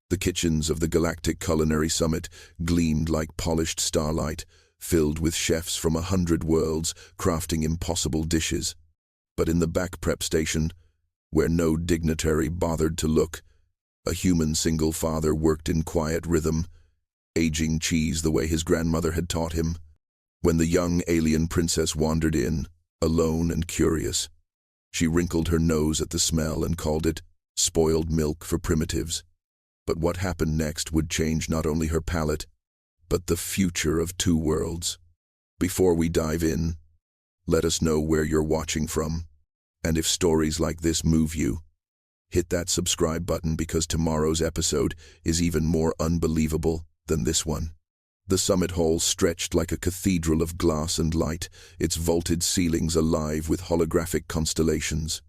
The kitchens of the Galactic Culinary Summit gleamed like polished starlight, filled with chefs from 100 worlds crafting impossible dishes. But in the back prep station, where no dignitary bothered to look, a human single father worked in quiet rhythm, aging cheese the way his grandmother had taught him. When the young alien princess wandered in, alone and curious, she wrinkled her nose at the smell and called it spoiled milk for primitives. But what happened next would change not only her palate, but the future of two worlds. Before we dive in, let us know where you're watching from, and if stories like this move you, hit that subscribe button because tomorrow's episode is even more unbelievable than this one. The summit hall stretched like a cathedral of glass and light, its vaulted ceilings alive with holographic constellations.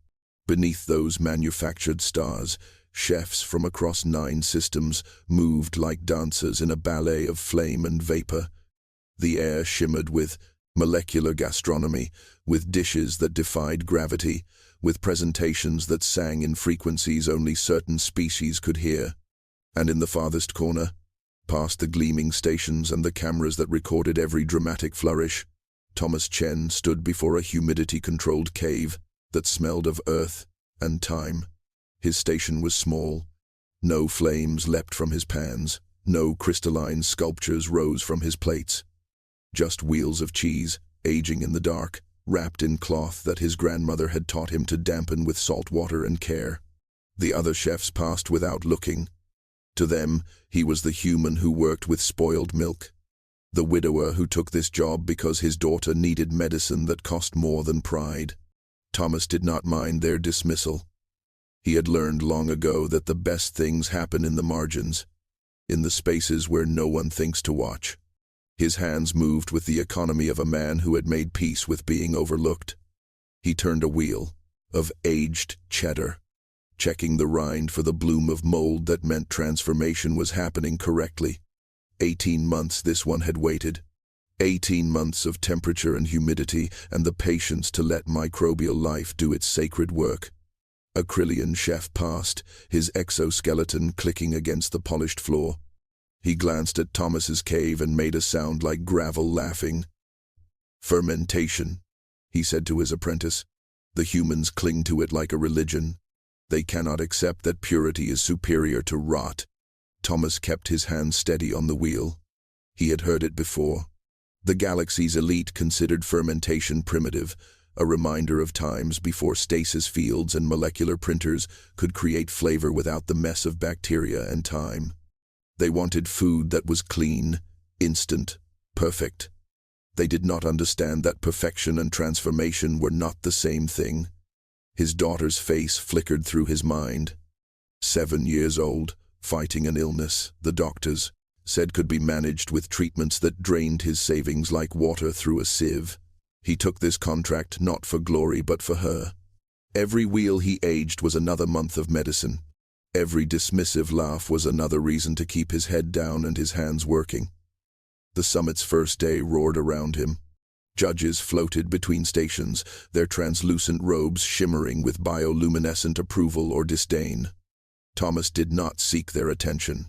Beneath those manufactured stars, chefs from across 9 systems moved like dancers in a ballet of flame and vapor. The air shimmered with molecular gastronomy, with dishes that defied gravity, with presentations that sang in frequencies only certain species could hear. And in the farthest corner, past the gleaming stations and the cameras that recorded every dramatic flourish, Thomas Chen stood before a humidity-controlled cave that smelled of earth and time. His station was small. No flames leapt from his pans, no crystalline sculptures rose from his plates. Just wheels of cheese, aging in the dark, wrapped in cloth that his grandmother had taught him to dampen with salt water and care. The other chefs passed without looking. To them, he was the human who worked with spoiled milk, the widower who took this job because his daughter needed medicine that cost more than pride. Thomas did not mind their dismissal. He had learned long ago that the best things happen in the margins, in the spaces where no one thinks to watch. His hands moved with the economy of a man who had made peace with being overlooked. He turned a wheel of aged cheddar, checking the rind for the bloom of mold that meant transformation was happening correctly. 18 months this one had waited. 18 months of temperature and humidity and the patience to let microbial life do its sacred work. A Krillian chef passed, his exoskeleton clicking against the polished floor. He glanced at Thomas's cave and made a sound like gravel laughing. "Fermentation," he said to his apprentice. "The humans cling to it like a religion. They cannot accept that purity is superior to rot." Thomas kept his hand steady on the wheel. He had heard it before. The galaxy's elite considered fermentation primitive, a reminder of times before stasis fields and molecular printers could create flavor without the mess of bacteria and time. They wanted food that was clean, instant, perfect. They did not understand that perfection and transformation were not the same thing. His daughter's face flickered through his mind. 7 years old, fighting an illness, the doctors said could be managed with treatments that drained his savings like water through a sieve. He took this contract not for glory but for her. Every wheel he aged was another month of medicine. Every dismissive laugh was another reason to keep his head down and his hands working. The summit's first day roared around him. Judges floated between stations, their translucent robes shimmering with bioluminescent approval or disdain. Thomas did not seek their attention.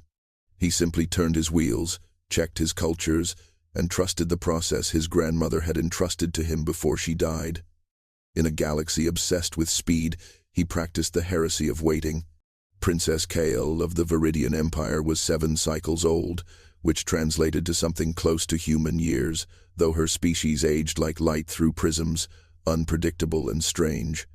He simply turned his wheels, checked his cultures, and trusted the process his grandmother had entrusted to him before she died. In a galaxy obsessed with speed, he practiced the heresy of waiting. Princess Kael of the Viridian Empire was 7 cycles old, which translated to something close to human years, though her species aged like light through prisms, unpredictable and strange.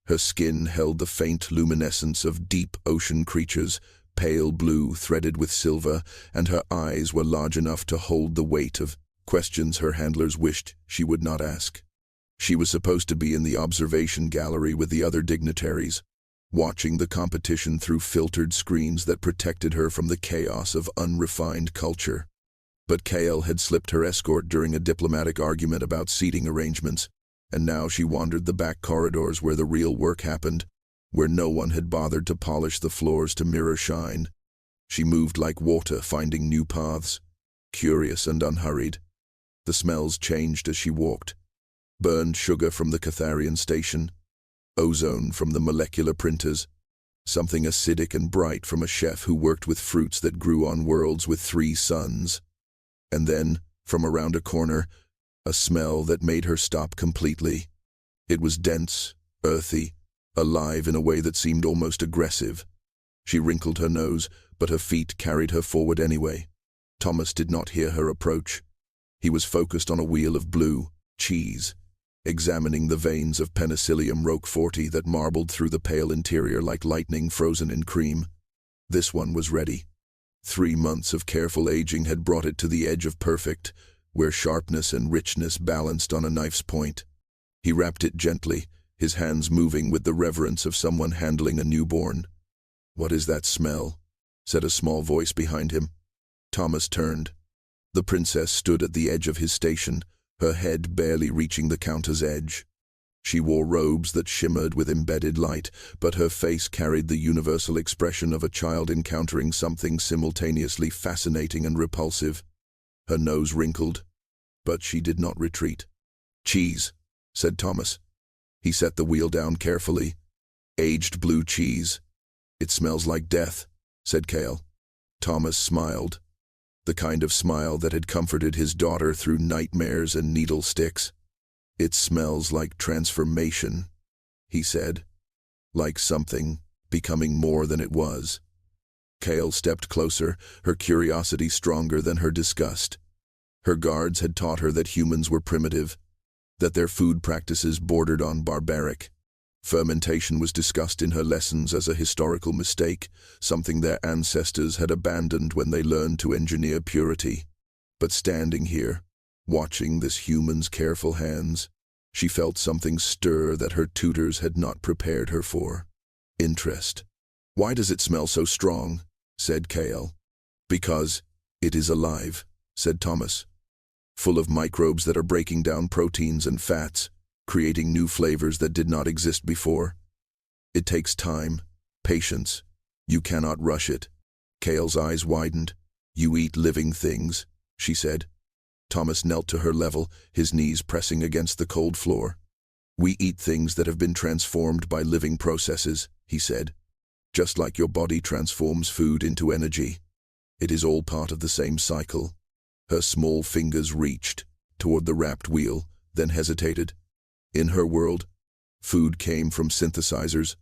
Her skin held the faint luminescence of deep ocean creatures, pale blue threaded with silver, and her eyes were large enough to hold the weight of questions her handlers wished she would not ask. She was supposed to be in the observation gallery with the other dignitaries, watching the competition through filtered screens that protected her from the chaos of unrefined culture. But Kael had slipped her escort during a diplomatic argument about seating arrangements, and now she wandered the back corridors where the real work happened, where no one had bothered to polish the floors to mirror shine. She moved like water, finding new paths, curious and unhurried. The smells changed as she walked. Burned sugar from the Catharian station, ozone from the molecular printers, something acidic and bright from a chef who worked with fruits that grew on worlds with 3 suns. And then, from around a corner, a smell that made her stop completely. It was dense, earthy, alive in a way that seemed almost aggressive. She wrinkled her nose, but her feet carried her forward anyway. Thomas did not hear her approach. He was focused on a wheel of blue cheese, examining the veins of Penicillium roqueforti that marbled through the pale interior like lightning frozen in cream. This one was ready. 3 months of careful aging had brought it to the edge of perfect, where sharpness and richness balanced on a knife's point. He wrapped it gently, his hands moving with the reverence of someone handling a newborn. "What is that smell?" said a small voice behind him. Thomas turned. The princess stood at the edge of his station, her head barely reaching the counter's edge. She wore robes that shimmered with embedded light, but her face carried the universal expression of a child encountering something simultaneously fascinating and repulsive. Her nose wrinkled, but she did not retreat. "Cheese," said Thomas. He set the wheel down carefully. "Aged blue cheese." "It smells like death," said Kael. Thomas smiled, the kind of smile that had comforted his daughter through nightmares and needle sticks. "It smells like transformation," he said, "like something becoming more than it was." Kael stepped closer, her curiosity stronger than her disgust. Her guards had taught her that humans were primitive, that their food practices bordered on barbaric. Fermentation was discussed in her lessons as a historical mistake, something their ancestors had abandoned when they learned to engineer purity. But standing here, watching this human's careful hands, she felt something stir that her tutors had not prepared her for. Interest. "Why does it smell so strong?" said Kael. "Because it is alive," said Thomas. "Full of microbes that are breaking down proteins and fats, creating new flavors that did not exist before. It takes time, patience. You cannot rush it." Kael's eyes widened. "You eat living things," she said. Thomas knelt to her level, his knees pressing against the cold floor. "We eat things that have been transformed by living processes," he said. "Just like your body transforms food into energy. It is all part of the same cycle." Her small fingers reached toward the wrapped wheel, then hesitated. In her world, food came from synthesizers,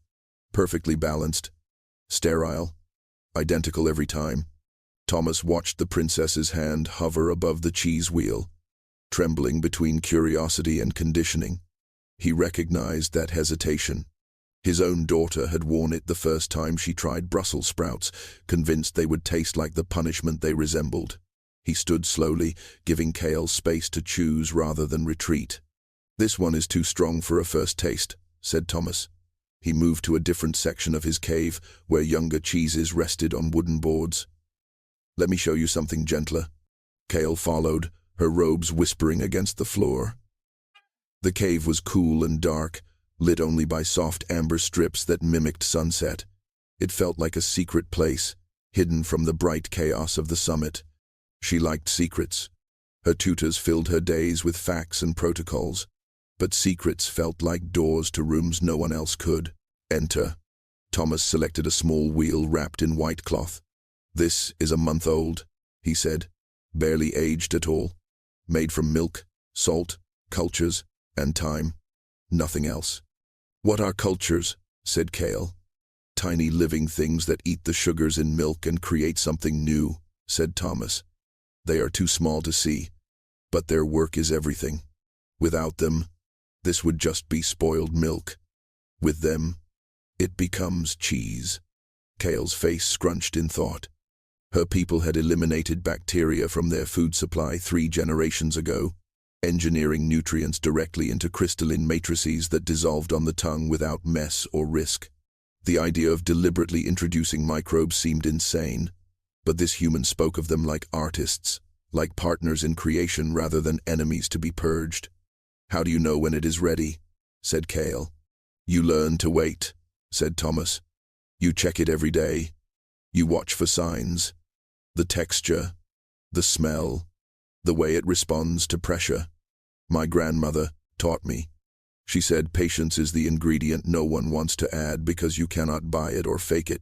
perfectly balanced, sterile, identical every time. Thomas watched the princess's hand hover above the cheese wheel, trembling between curiosity and conditioning. He recognized that hesitation. His own daughter had worn it the first time she tried Brussels sprouts, convinced they would taste like the punishment they resembled. He stood slowly, giving Kael space to choose rather than retreat. "This one is too strong for a first taste," said Thomas. He moved to a different section of his cave, where younger cheeses rested on wooden boards. "Let me show you something gentler." Kael followed, her robes whispering against the floor. The cave was cool and dark, lit only by soft amber strips that mimicked sunset. It felt like a secret place, hidden from the bright chaos of the summit. She liked secrets. Her tutors filled her days with facts and protocols. But secrets felt like doors to rooms no one else could enter. Thomas selected a small wheel wrapped in white cloth. "This is a month old," he said, "barely aged at all. Made from milk, salt, cultures, and time. Nothing else." "What are cultures?" said Kael. "Tiny living things that eat the sugars in milk and create something new," said Thomas. "They are too small to see, but their work is everything. Without them, this would just be spoiled milk. With them, it becomes cheese." Kael's face scrunched in thought. Her people had eliminated bacteria from their food supply 3 generations ago, engineering nutrients directly into crystalline matrices that dissolved on the tongue without mess or risk. The idea of deliberately introducing microbes seemed insane, but this human spoke of them like artists, like partners in creation rather than enemies to be purged. "How do you know when it is ready?" said Kael. "You learn to wait," said Thomas. "You check it every day. You watch for signs. The texture, the smell, the way it responds to pressure. My grandmother taught me. She said patience is the ingredient no one wants to add because you cannot buy it or fake it.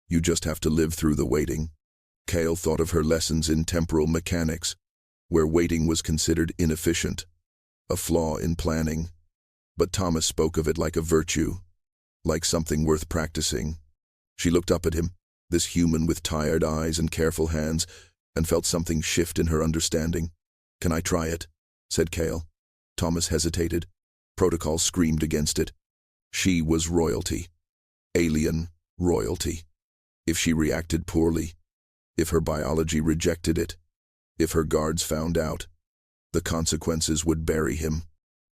You just have to live through the waiting. Kael thought of her lessons in temporal mechanics, where waiting was considered inefficient, a flaw in planning. But Thomas spoke of it like a virtue, like something worth practicing. She looked up at him, this human with tired eyes and careful hands, and felt something shift in her understanding. "Can I try it?" said Kael. Thomas hesitated. Protocol screamed against it. She was royalty. Alien royalty. If she reacted poorly, if her biology rejected it, if her guards found out, the consequences would bury him.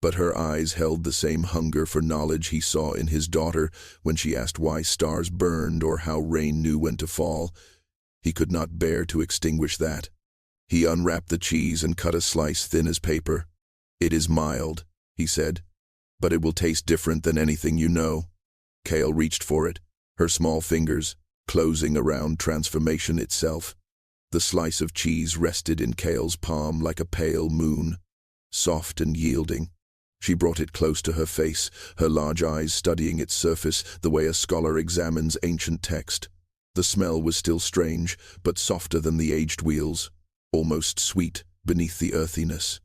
But her eyes held the same hunger for knowledge he saw in his daughter when she asked why stars burned or how rain knew when to fall. He could not bear to extinguish that. He unwrapped the cheese and cut a slice thin as paper. "It is mild," he said, "but it will taste different than anything you know." Kael reached for it, her small fingers closing around transformation itself. The slice of cheese rested in Kael's palm like a pale moon, soft and yielding. She brought it close to her face, her large eyes studying its surface the way a scholar examines ancient text. The smell was still strange, but softer than the aged wheels, almost sweet beneath the earthiness.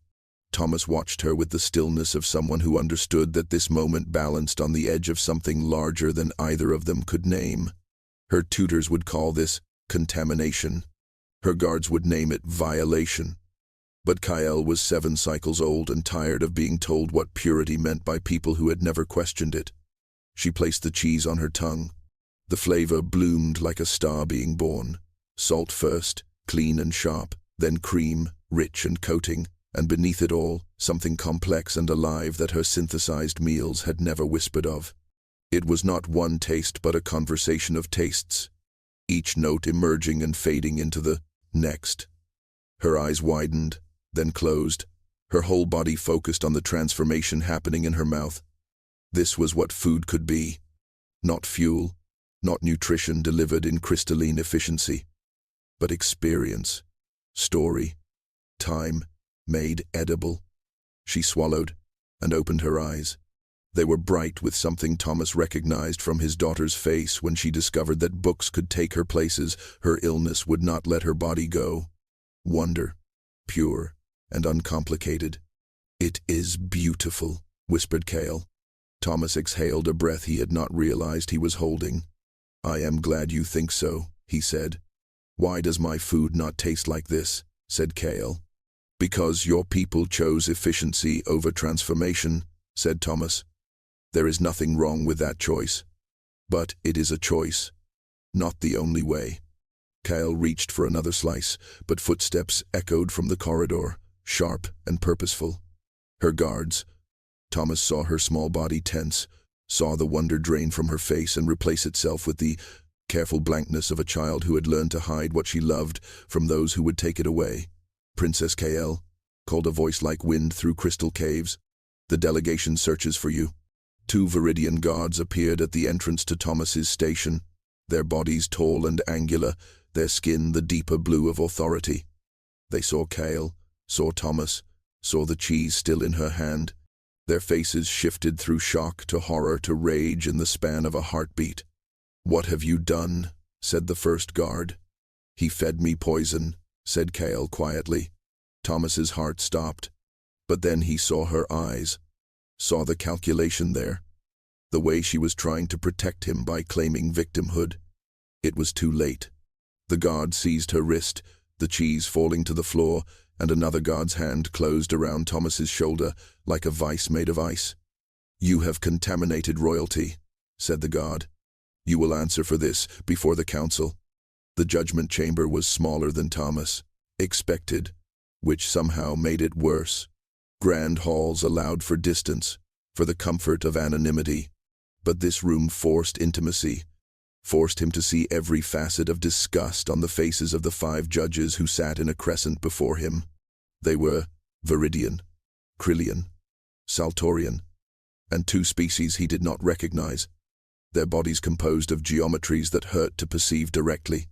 Thomas watched her with the stillness of someone who understood that this moment balanced on the edge of something larger than either of them could name. Her tutors would call this contamination. Her guards would name it violation. But Kael was 7 cycles old and tired of being told what purity meant by people who had never questioned it. She placed the cheese on her tongue. The flavor bloomed like a star being born. Salt first, clean and sharp, then cream, rich and coating, and beneath it all, something complex and alive that her synthesized meals had never whispered of. It was not one taste but a conversation of tastes, each note emerging and fading into the next. Her eyes widened, then closed, her whole body focused on the transformation happening in her mouth. This was what food could be. Not fuel, not nutrition delivered in crystalline efficiency, but experience, story, time, made edible. She swallowed and opened her eyes. They were bright with something Thomas recognized from his daughter's face when she discovered that books could take her places, her illness would not let her body go. Wonder, pure and uncomplicated. "It is beautiful," whispered Kael. Thomas exhaled a breath he had not realized he was holding. "I am glad you think so," he said. "Why does my food not taste like this?" said Kael. "Because your people chose efficiency over transformation," said Thomas. "There is nothing wrong with that choice. But it is a choice, not the only way." Kael reached for another slice, but footsteps echoed from the corridor, sharp and purposeful. Her guards. Thomas saw her small body tense, saw the wonder drain from her face and replace itself with the careful blankness of a child who had learned to hide what she loved from those who would take it away. "Princess Kael," called a voice like wind through crystal caves. "The delegation searches for you." 2 Viridian guards appeared at the entrance to Thomas's station, their bodies tall and angular, their skin the deeper blue of authority. They saw Kael, saw Thomas, saw the cheese still in her hand. Their faces shifted through shock to horror to rage in the span of a heartbeat. "What have you done?" said the first guard. "He fed me poison," said Kael quietly. Thomas's heart stopped, but then he saw her eyes, saw the calculation there, the way she was trying to protect him by claiming victimhood. It was too late. The guard seized her wrist, the cheese falling to the floor, and another guard's hand closed around Thomas's shoulder like a vice made of ice. "You have contaminated royalty," said the guard. "You will answer for this before the council." The judgment chamber was smaller than Thomas expected, which somehow made it worse. Grand halls allowed for distance, for the comfort of anonymity. But this room forced intimacy, forced him to see every facet of disgust on the faces of the 5 judges who sat in a crescent before him. They were Viridian, Krillian, Saltorian, and 2 species he did not recognize, their bodies composed of geometries that hurt to perceive directly.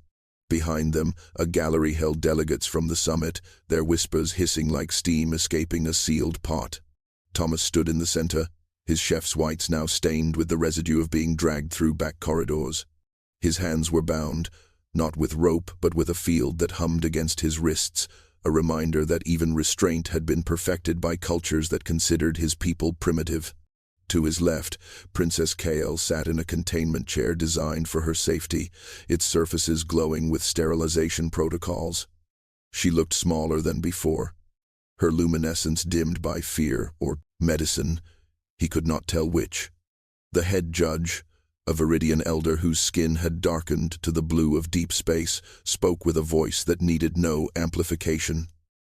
Behind them, a gallery held delegates from the summit, their whispers hissing like steam escaping a sealed pot. Thomas stood in the center, his chef's whites now stained with the residue of being dragged through back corridors. His hands were bound, not with rope but with a field that hummed against his wrists, a reminder that even restraint had been perfected by cultures that considered his people primitive. To his left, Princess Kael sat in a containment chair designed for her safety, its surfaces glowing with sterilization protocols. She looked smaller than before, her luminescence dimmed by fear or medicine, he could not tell which. The head judge, a Viridian elder whose skin had darkened to the blue of deep space, spoke with a voice that needed no amplification.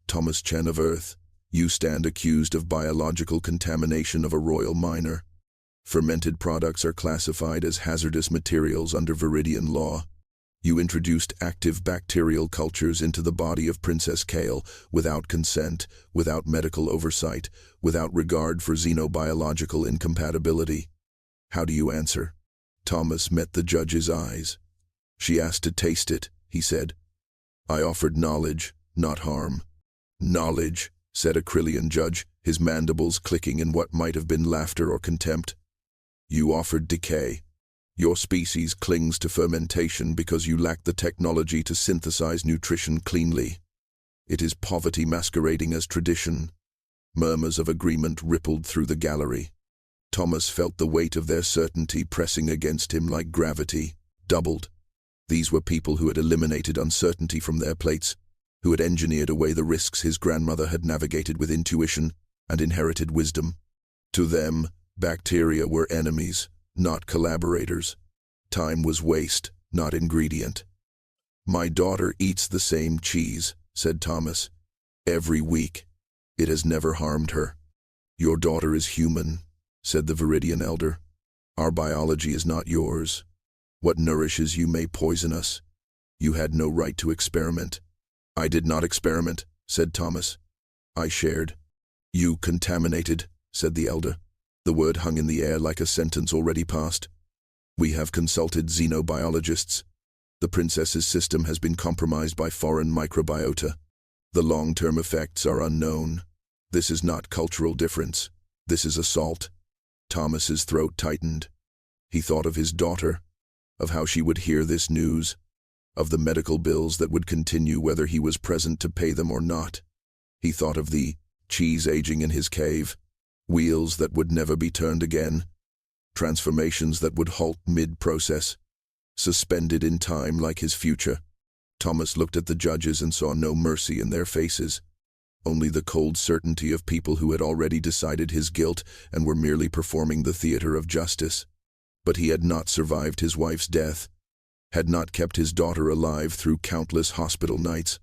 "Thomas Chen of Earth, you stand accused of biological contamination of a royal minor. Fermented products are classified as hazardous materials under Viridian law. You introduced active bacterial cultures into the body of Princess Kael without consent, without medical oversight, without regard for xenobiological incompatibility. How do you answer?" Thomas met the judge's eyes. "She asked to taste it," he said. "I offered knowledge, not harm." "Knowledge," said a Krillian judge, his mandibles clicking in what might have been laughter or contempt. "You offered decay. Your species clings to fermentation because you lack the technology to synthesize nutrition cleanly. It is poverty masquerading as tradition." Murmurs of agreement rippled through the gallery. Thomas felt the weight of their certainty pressing against him like gravity, doubled. These were people who had eliminated uncertainty from their plates, who had engineered away the risks his grandmother had navigated with intuition and inherited wisdom. To them, bacteria were enemies, not collaborators. Time was waste, not ingredient. "My daughter eats the same cheese," said Thomas. "Every week. It has never harmed her." "Your daughter is human," said the Viridian elder. "Our biology is not yours. What nourishes you may poison us. You had no right to experiment." "I did not experiment," said Thomas. "I shared." "You contaminated," said the elder. The word hung in the air like a sentence already passed. "We have consulted xenobiologists. The princess's system has been compromised by foreign microbiota. The long-term effects are unknown. This is not cultural difference. This is assault." Thomas's throat tightened. He thought of his daughter, of how she would hear this news, of the medical bills that would continue whether he was present to pay them or not. He thought of the cheese aging in his cave, wheels that would never be turned again, transformations that would halt mid-process, suspended in time like his future. Thomas looked at the judges and saw no mercy in their faces, only the cold certainty of people who had already decided his guilt and were merely performing the theater of justice. But he had not survived his wife's death, had not kept his daughter alive through countless hospital nights,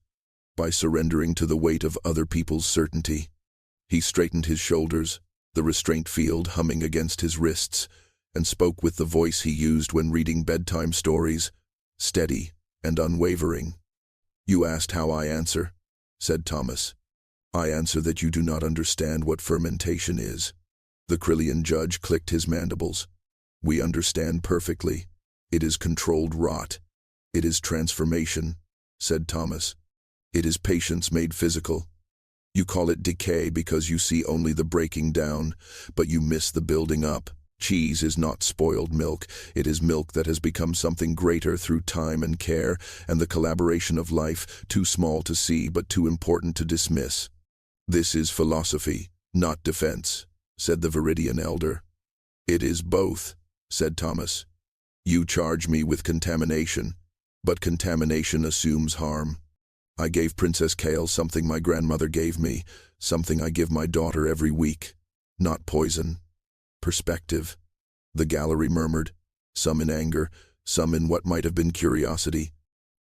by surrendering to the weight of other people's certainty. He straightened his shoulders, the restraint field humming against his wrists, and spoke with the voice he used when reading bedtime stories, steady and unwavering. "You asked how I answer," said Thomas. "I answer that you do not understand what fermentation is." The Krillian judge clicked his mandibles. "We understand perfectly. It is controlled rot. It is transformation," said Thomas. "It is patience made physical. You call it decay because you see only the breaking down, but you miss the building up. Cheese is not spoiled milk. It is milk that has become something greater through time and care and the collaboration of life, too small to see but too important to dismiss." "This is philosophy, not defense," said the Viridian elder. "It is both," said Thomas. "You charge me with contamination, but contamination assumes harm. I gave Princess Kael something my grandmother gave me, something I give my daughter every week. Not poison. Perspective." The gallery murmured, some in anger, some in what might have been curiosity.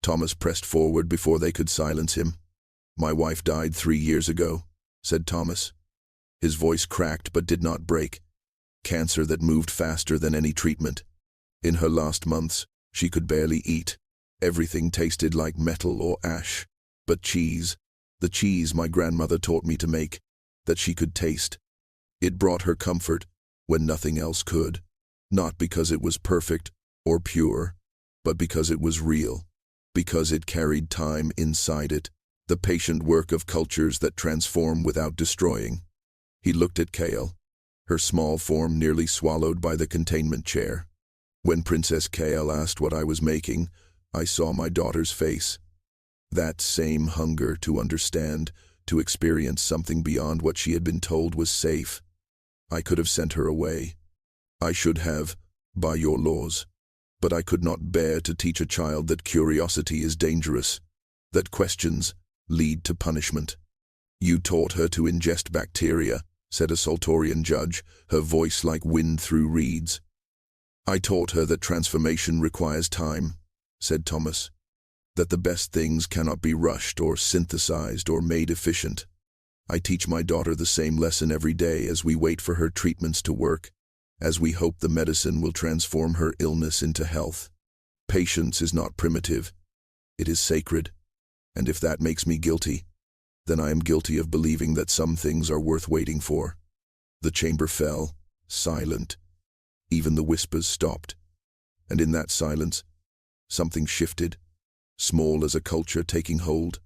Thomas pressed forward before they could silence him. "My wife died 3 years ago," said Thomas. His voice cracked but did not break. Cancer that moved faster than any treatment. In her last months, she could barely eat. Everything tasted like metal or ash. But cheese, the cheese my grandmother taught me to make, that she could taste. It brought her comfort when nothing else could. Not because it was perfect or pure, but because it was real. Because it carried time inside it, the patient work of cultures that transform without destroying. He looked at Kael. her small form nearly swallowed by the containment chair. When Princess Kael asked what I was making, I saw my daughter's face. That same hunger to understand, to experience something beyond what she had been told was safe. I could have sent her away. I should have, by your laws. But I could not bear to teach a child that curiosity is dangerous, that questions lead to punishment. You taught her to ingest bacteria, said a Soltorian judge, her voice like wind through reeds. I taught her that transformation requires time, said Thomas, that the best things cannot be rushed or synthesized or made efficient. I teach my daughter the same lesson every day as we wait for her treatments to work, as we hope the medicine will transform her illness into health. Patience is not primitive, it is sacred, and if that makes me guilty, then I am guilty of believing that some things are worth waiting for. The chamber fell, silent. Even the whispers stopped, and in that silence, something shifted, small as a culture taking hold.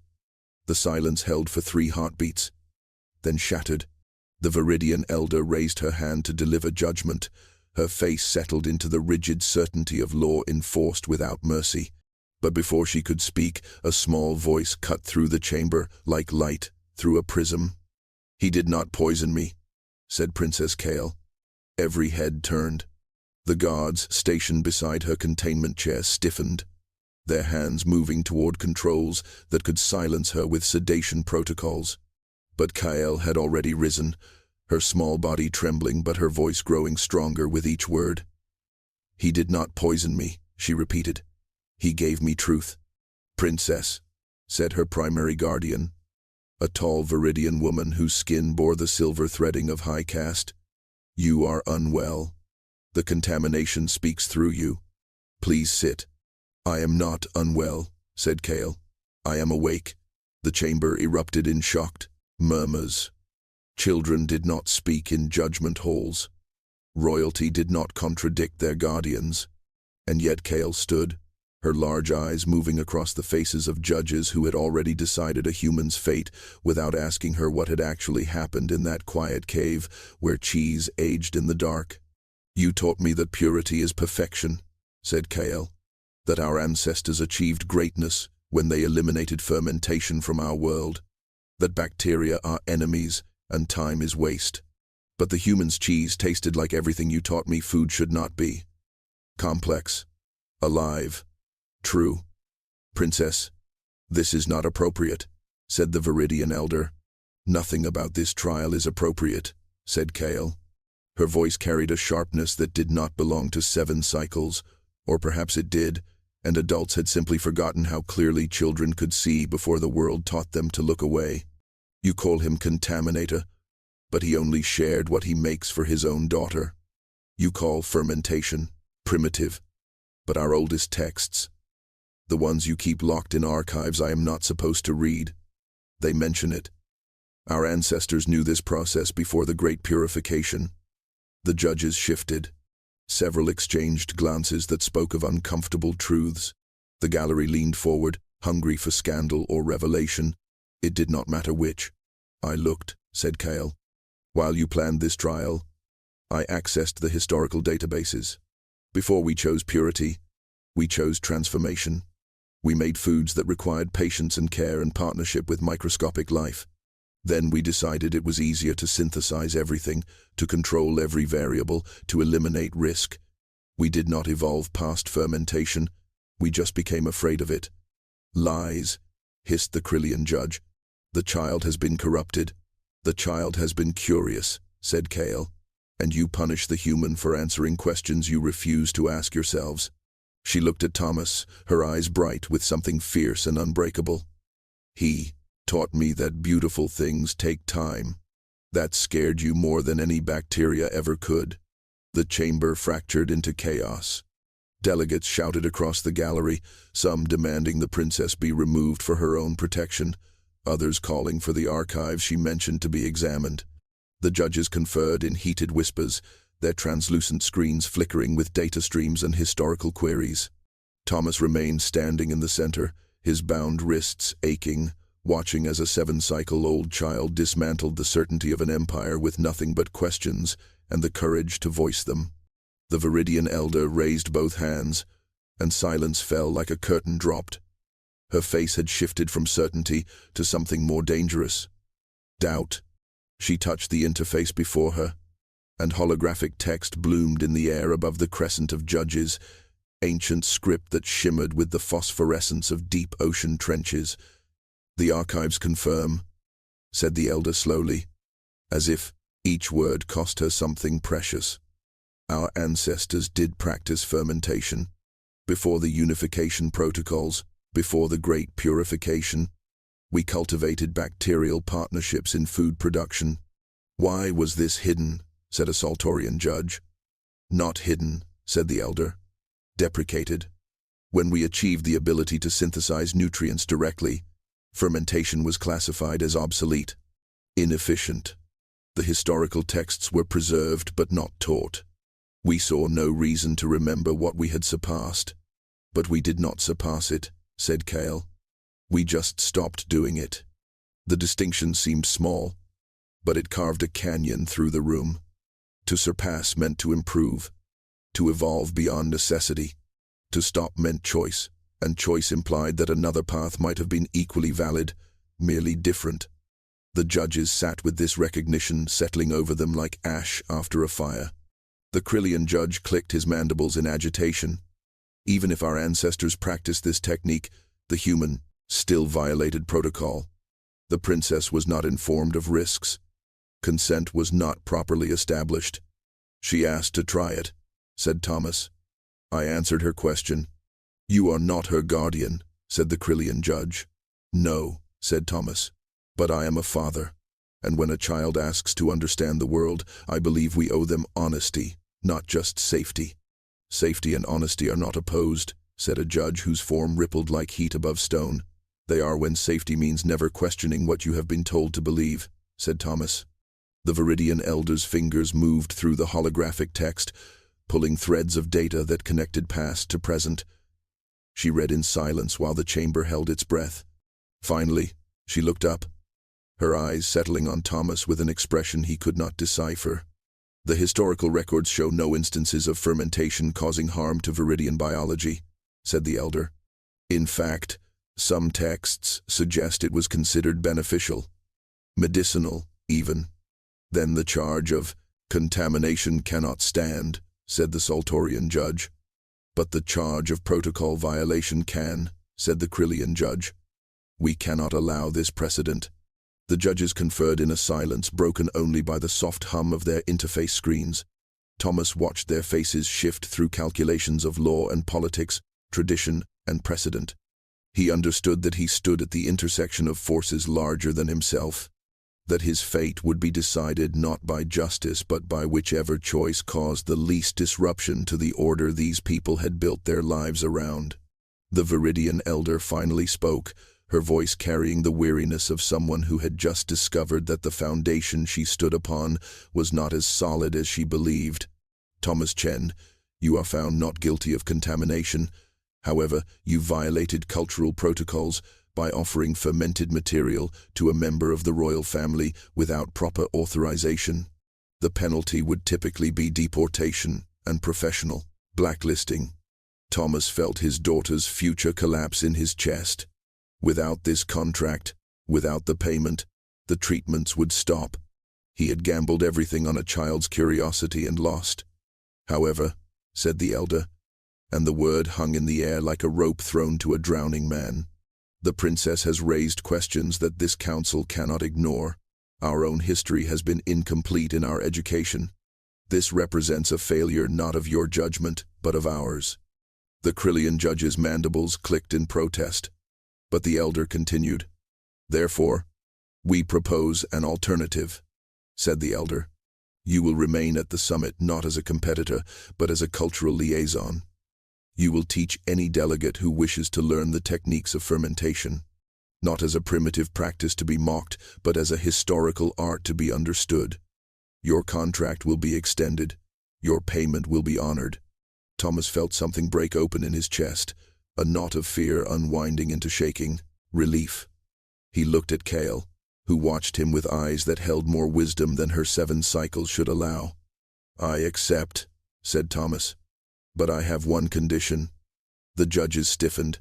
The silence held for 3 heartbeats, then shattered. The Viridian elder raised her hand to deliver judgment. Her face settled into the rigid certainty of law enforced without mercy. But before she could speak, a small voice cut through the chamber like light through a prism. "He did not poison me," said Princess Kael. Every head turned. The guards stationed beside her containment chair stiffened, their hands moving toward controls that could silence her with sedation protocols. But Kael had already risen, her small body trembling but her voice growing stronger with each word. "He did not poison me," she repeated. "He gave me truth." "Princess," said her primary guardian, a tall Viridian woman whose skin bore the silver threading of high caste, "you are unwell. The contamination speaks through you. Please sit." "I am not unwell," said Kael. "I am awake." The chamber erupted in shocked murmurs. Children did not speak in judgment halls. Royalty did not contradict their guardians. And yet Kael stood, her large eyes moving across the faces of judges who had already decided a human's fate without asking her what had actually happened in that quiet cave where cheese aged in the dark. "You taught me that purity is perfection," said Kael, "that our ancestors achieved greatness when they eliminated fermentation from our world, that bacteria are enemies and time is waste. But the human's cheese tasted like everything you taught me food should not be. Complex, alive, true." "Princess, this is not appropriate," said the Viridian elder. "Nothing about this trial is appropriate," said Kael. Her voice carried a sharpness that did not belong to 7 cycles, or perhaps it did, and adults had simply forgotten how clearly children could see before the world taught them to look away. "You call him contaminator, but he only shared what he makes for his own daughter. You call fermentation primitive, but our oldest texts, the ones you keep locked in archives I am not supposed to read, they mention it. Our ancestors knew this process before the Great Purification." The judges shifted. Several exchanged glances that spoke of uncomfortable truths. The gallery leaned forward, hungry for scandal or revelation. It did not matter which. "I looked," said Kael. "While you planned this trial, I accessed the historical databases. Before we chose purity, we chose transformation. We made foods that required patience and care and partnership with microscopic life. Then we decided it was easier to synthesize everything, to control every variable, to eliminate risk. We did not evolve past fermentation, we just became afraid of it." "Lies," hissed the Krillian judge. "The child has been corrupted. The child has been curious," said Kael. "And you punish the human for answering questions you refuse to ask yourselves." She looked at Thomas, her eyes bright with something fierce and unbreakable. "He taught me that beautiful things take time. That scared you more than any bacteria ever could." The chamber fractured into chaos. Delegates shouted across the gallery, some demanding the princess be removed for her own protection, others calling for the archives she mentioned to be examined. The judges conferred in heated whispers, their translucent screens flickering with data streams and historical queries. Thomas remained standing in the center, his bound wrists aching, watching as a 7-cycle-old child dismantled the certainty of an empire with nothing but questions and the courage to voice them. The Viridian elder raised both hands, and silence fell like a curtain dropped. Her face had shifted from certainty to something more dangerous. Doubt. She touched the interface before her, and holographic text bloomed in the air above the crescent of judges, ancient script that shimmered with the phosphorescence of deep ocean trenches. "The archives confirm," said the elder slowly, as if each word cost her something precious. "Our ancestors did practice fermentation. Before the unification protocols, before the Great Purification, we cultivated bacterial partnerships in food production. Why was this hidden?" said a Saltorian judge. "Not hidden," said the elder. "Deprecated. When we achieved the ability to synthesize nutrients directly, fermentation was classified as obsolete, inefficient. The historical texts were preserved but not taught. We saw no reason to remember what we had surpassed. But we did not surpass it," said Kael. "We just stopped doing it." The distinction seemed small, but it carved a canyon through the room. To surpass meant to improve, to evolve beyond necessity. To stop meant choice, and choice implied that another path might have been equally valid, merely different. The judges sat with this recognition settling over them like ash after a fire. The Krillian judge clicked his mandibles in agitation. Even if our ancestors practiced this technique, the human still violated protocol. The princess was not informed of risks. Consent was not properly established. "She asked to try it," said Thomas. "I answered her question." "You are not her guardian," said the Krillian judge. "No," said Thomas, "but I am a father, and when a child asks to understand the world, I believe we owe them honesty, not just safety." "Safety and honesty are not opposed," said a judge whose form rippled like heat above stone. "They are when safety means never questioning what you have been told to believe," said Thomas. The Viridian elder's fingers moved through the holographic text, pulling threads of data that connected past to present. She read in silence while the chamber held its breath. Finally, she looked up, her eyes settling on Thomas with an expression he could not decipher. "The historical records show no instances of fermentation causing harm to Viridian biology," said the elder. "In fact, some texts suggest it was considered beneficial, medicinal even." "Then the charge of contamination cannot stand," said the Saltorian judge. "But the charge of protocol violation can," said the Krillian judge. "We cannot allow this precedent." The judges conferred in a silence broken only by the soft hum of their interface screens. Thomas watched their faces shift through calculations of law and politics, tradition and precedent. He understood that he stood at the intersection of forces larger than himself, that his fate would be decided not by justice but by whichever choice caused the least disruption to the order these people had built their lives around. The Viridian elder finally spoke, her voice carrying the weariness of someone who had just discovered that the foundation she stood upon was not as solid as she believed. "Thomas Chen, you are found not guilty of contamination. However, you violated cultural protocols by offering fermented material to a member of the royal family without proper authorization. The penalty would typically be deportation and professional blacklisting." Thomas felt his daughter's future collapse in his chest. Without this contract, without the payment, the treatments would stop. He had gambled everything on a child's curiosity and lost. "However," said the elder, and the word hung in the air like a rope thrown to a drowning man, "the princess has raised questions that this council cannot ignore. Our own history has been incomplete in our education. This represents a failure not of your judgment, but of ours." The Krillian judge's mandibles clicked in protest, but the elder continued. "Therefore, we propose an alternative," said the elder. "You will remain at the summit not as a competitor, but as a cultural liaison. You will teach any delegate who wishes to learn the techniques of fermentation, not as a primitive practice to be mocked, but as a historical art to be understood. Your contract will be extended. Your payment will be honored." Thomas felt something break open in his chest, a knot of fear unwinding into shaking, relief. He looked at Kael, who watched him with eyes that held more wisdom than her 7 cycles should allow. "I accept," said Thomas. "But I have one condition." The judges stiffened.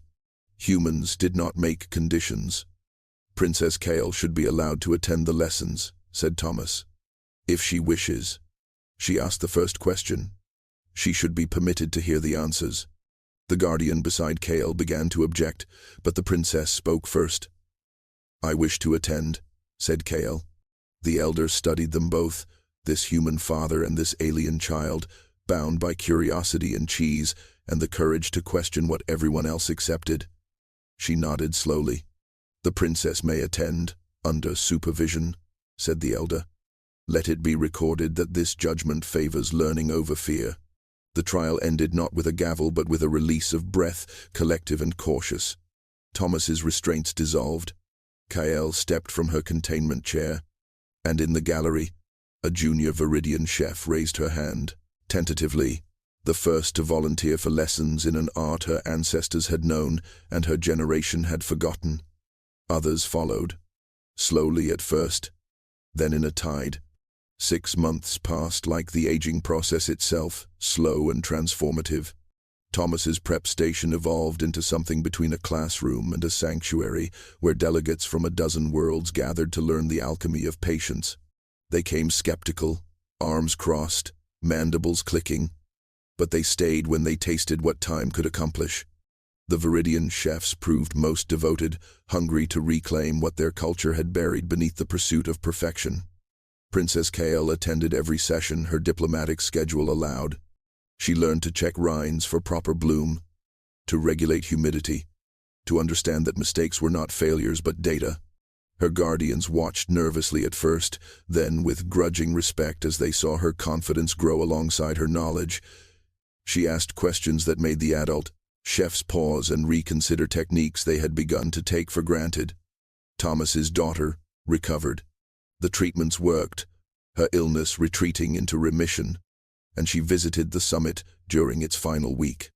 Humans did not make conditions. "Princess Kael should be allowed to attend the lessons," said Thomas. "If she wishes." She asked the first question. She should be permitted to hear the answers. The guardian beside Kael began to object, but the princess spoke first. "I wish to attend," said Kael. The elder studied them both, this human father and this alien child, bound by curiosity and cheese and the courage to question what everyone else accepted. She nodded slowly. "The princess may attend, under supervision," said the elder. "Let it be recorded that this judgment favors learning over fear." The trial ended not with a gavel but with a release of breath, collective and cautious. Thomas's restraints dissolved. Kael stepped from her containment chair, and in the gallery, a junior Viridian chef raised her hand, tentatively, the first to volunteer for lessons in an art her ancestors had known and her generation had forgotten. Others followed, slowly at first, then in a tide. 6 months passed like the aging process itself, slow and transformative. Thomas's prep station evolved into something between a classroom and a sanctuary, where delegates from a dozen worlds gathered to learn the alchemy of patience. They came skeptical, arms crossed, mandibles clicking, but they stayed when they tasted what time could accomplish. The Viridian chefs proved most devoted, hungry to reclaim what their culture had buried beneath the pursuit of perfection. Princess Kael attended every session her diplomatic schedule allowed. She learned to check rinds for proper bloom, to regulate humidity, to understand that mistakes were not failures but data. Her guardians watched nervously at first, then with grudging respect as they saw her confidence grow alongside her knowledge. She asked questions that made the adult chefs pause and reconsider techniques they had begun to take for granted. Thomas's daughter recovered. The treatments worked, her illness retreating into remission, and she visited the summit during its final week.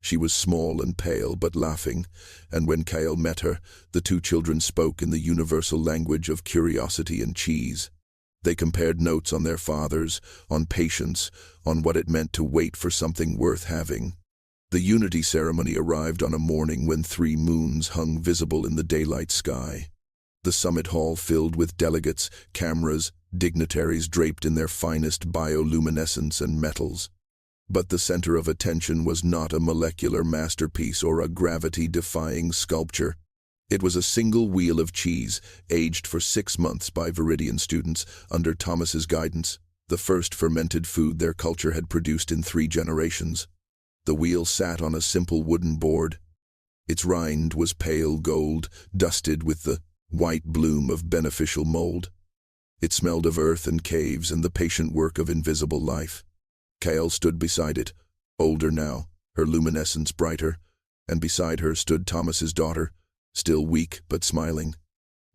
She was small and pale but laughing, and when Kael met her, the two children spoke in the universal language of curiosity and cheese. They compared notes on their fathers, on patience, on what it meant to wait for something worth having. The unity ceremony arrived on a morning when 3 moons hung visible in the daylight sky. The summit hall filled with delegates, cameras, dignitaries draped in their finest bioluminescence and metals. But the center of attention was not a molecular masterpiece or a gravity-defying sculpture. It was a single wheel of cheese, aged for 6 months by Viridian students under Thomas's guidance, the first fermented food their culture had produced in 3 generations. The wheel sat on a simple wooden board. Its rind was pale gold, dusted with the white bloom of beneficial mold. It smelled of earth and caves and the patient work of invisible life. Kael stood beside it, older now, her luminescence brighter, and beside her stood Thomas's daughter, still weak but smiling.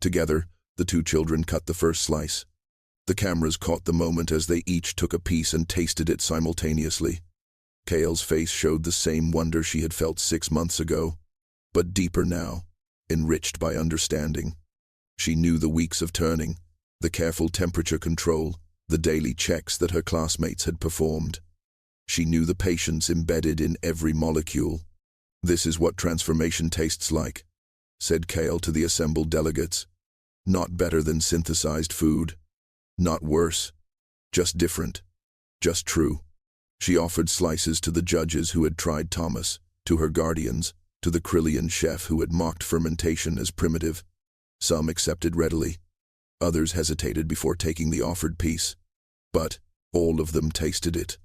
Together, the 2 children cut the first slice. The cameras caught the moment as they each took a piece and tasted it simultaneously. Kael's face showed the same wonder she had felt 6 months ago, but deeper now, enriched by understanding. She knew the weeks of turning, the careful temperature control, the daily checks that her classmates had performed. She knew the patience embedded in every molecule. "This is what transformation tastes like," said Kael to the assembled delegates. "Not better than synthesized food. Not worse. Just different. Just true." She offered slices to the judges who had tried Thomas, to her guardians, to the Krillian chef who had mocked fermentation as primitive. Some accepted readily. Others hesitated before taking the offered piece. But all of them tasted it,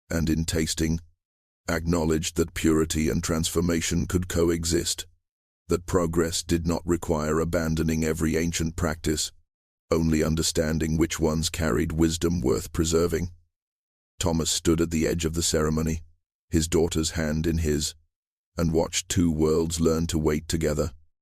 and in tasting, acknowledged that purity and transformation could coexist, that progress did not require abandoning every ancient practice, only understanding which ones carried wisdom worth preserving. Thomas stood at the edge of the ceremony, his daughter's hand in his, and watched 2 worlds learn to wait together.